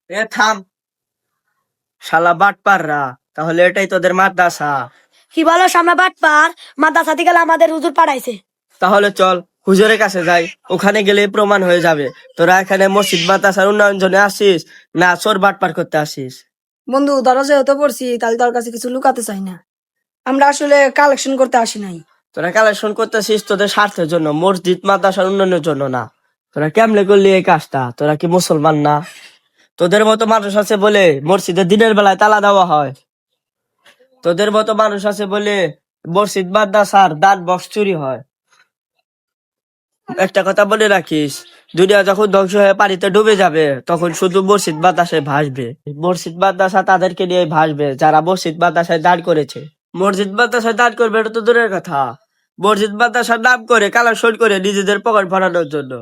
এ থাম, শালা বাটপাররা, তাহলে এটাই তোদের মাদ্রাসা? কি বলো আমরা বাটপার? মাদ্রাসা থেকে গেলে আমাদের হুজুর পাঠাইছে। তাহলে চল হুজুরের কাছে যাই, ওখানে গেলে প্রমাণ হয়ে যাবে তোরা এখানে মসজিদ মাদ্রাসার উন্নয়ন জন্য আসিস না চোর বাটপার করতে আসিস। বন্ধু ধরো যেহেতু পড়ছি তাহলে তোর কাছে কিছু লুকাতে চাই না। আমরা আসলে কালেকশন করতে আসি নাই। তোরা কালেকশন করতেছিস তোদের স্বার্থের জন্য, মসজিদ মাদ্রাসার উন্নয়নের জন্য না। তোরা কেমনে করলি এই কাজটা? তোরা কি মুসলমান না? তোদের মতো মানুষ আছে বলে মসজিদে দিনের বেলায় তালা দেওয়া হয়। তোদের মতো মানুষ আছে বলে মসজিদ মাদ্রাসার দান বক্স চুরি হয়। একটা কথা বলে রাখিস, দুনিয়া যখন ধ্বংস হয়ে পানিতে ডুবে যাবে তখন শুধু মসজিদ মাদ্রাসায় ভাসবে। মসজিদ মাদ্রাসা তাদেরকে নিয়ে ভাসবে যারা মসজিদ মাদ্রাসায় দান করেছে। মসজিদ মাদ্রাসায় দান করবে এটা তো দূরের কথা, মসজিদ মাদ্রাসার নাম করে কালেকশন করে নিজেদের পকেট ভরানোর জন্য।